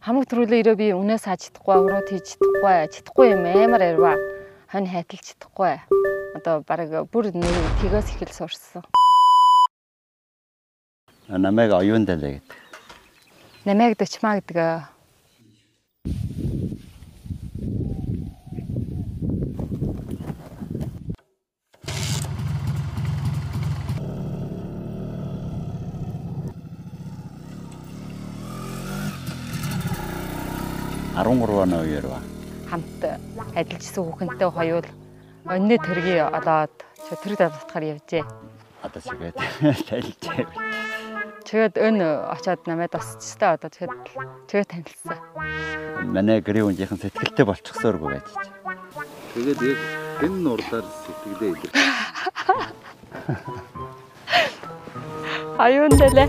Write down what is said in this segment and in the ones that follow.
Хамаг төрүүлээ ирээ би үнээс хаж чадахгүй, урууд хийж чадахгүй юм амар ярва. Хонь хайталж чадахгүй. Одоо бараг бүр нэг тгээс ихэл сурсан. Намайг оюун далай гэдэг. Намайг дочмаа гэдэг. Арван үеэр ба. Хамт ажиллажсэн хүүхэнтэй хоёул өнөө тэргийг олоод тэр давтахаар явжээ. Одоо чигээд танилцээ. Тэгээд очоод намайг тосчихлаа. Одоо тэгээд танилцсан. Манай гэрийн хүнийхэн сэтгэлтэй болчихсооргүй байж. Тэгээд яг энэ нурлаар сэтгэлээ илэр. Аюун далай.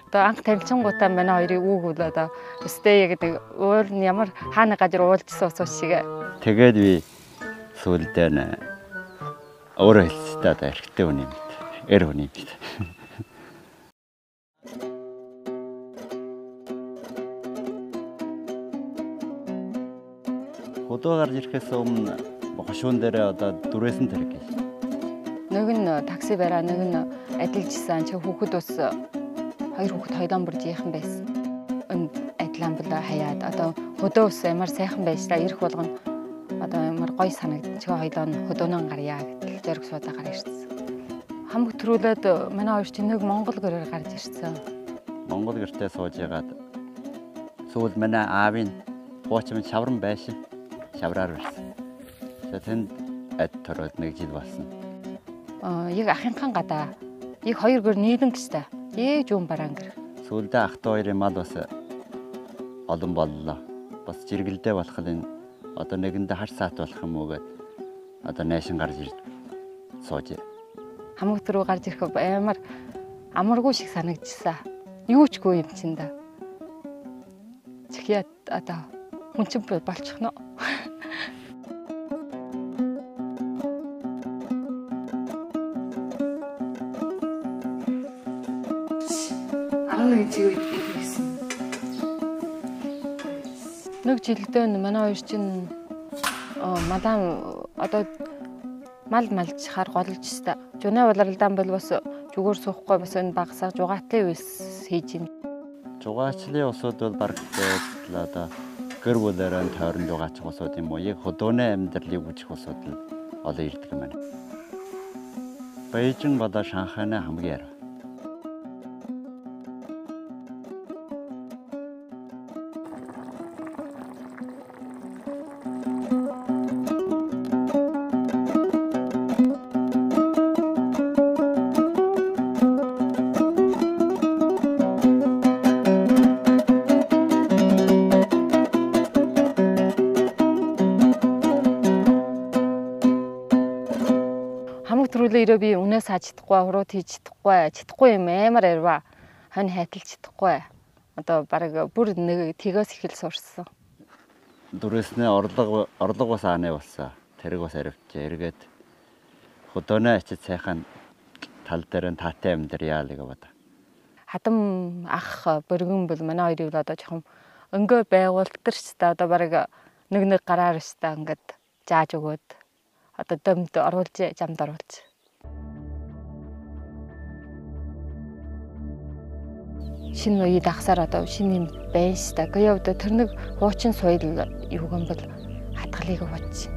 Одоо анх танилцсангуудаа манай хоёрыг үүгүүл одоо өстэй гэдэг уул нь ямар хаана газар уулзсан ус шиг. Тэгээд би сүүлдээ өөрөө хэлсэн та эрэгтэй хүн юм. Эр хүн юм. Хөдөө гарч ирэхээс өмнө хошуун дээр одоо дүрээсэн тэрэг гэж. Нэг нь такси бараа, нэг нь ажиллажсан. Чи хүүхэд ус хоёр хүүхэд хоёлон бүржийнхэн байсан. Энд адилхан болоо хаяад одоо хөдөө ус ямар сайхан байжлаа ирэх болгоно. Одоо ямар гоё санагдчих. Чи хоёлон хөдөөнөө гарьяа гэж зориг суудаа гараа ирсэн. Хамаг төрүүлээд манай хоёр чинь нэг Монгол гэрээр гарч ирсэн. Монгол гэртээ сууж ягаад сүүл манай аавын хуучмын шавран байшин шавраар барьсан. Тэгээд тэнд ад тороод нэг жил болсон. Яг ахынхан гадаа. Яг хоёр гэр нийлэн гэжтэй. Ээж юм бараан гэр. Сүүлдээ ахтай хоёрын мал бас олон боллоо. Бас жиргэлдээ болох энэ одоо нэгэндээ хар саат болох юм уу гэд одоо найшин гарч ирж сууж. Хамаг төрөө гарч ирэх амар амаргүй шиг санагдчихсан. Юу ч гүй юм чинь да. Чихээ одоо хүн чинь болчих нөө. Нэг жилдээ манай хоёр чинь мадам одоо мал малчхаар голж өстэй. Жүнэ улиралдаан бол бас зүгээр суухгүй бас энэ багсаа жугаатлын үс хийж юм. Жугаачлын усуд бол барагтай одоо гэр бүлэрэн тойрон жугаачих усуд юм уу? Яг хөдөөний амьдралыг үүсгэх усуд л олон ирдэг юм байна. Бээжин болоо Шанхайны хамгийн яруу. Хамаг төрүүлээ ирээ би үнээс хаж чадахгүй, урууд хийж чадахгүй юм амар ярва. Хонь хайталж чадахгүй. Одоо бараг бүр нэг тгээс ихэл сурсан. Дүрээснээ орлого бас ааны болсон. Тэрэг бас аривчээ. Эргээд хөдөөнөө ачиж сайхан тал дээр нь таатай амьдрьяа л гэж бод. Хадам ах бөргөн бол манай хоёрыг л одоо жоохон өнгөө байгуултарч та одоо бараг нэг гараар штаа ингээд зааж өгөөд одоо дөмд оруулж замд оруулж. Шинэ үеид ахсаар одоо шинэ юм байна штаа. Гэхдээ одоо тэр нэг хуучин соёл юуган бол хатгалыг хууч.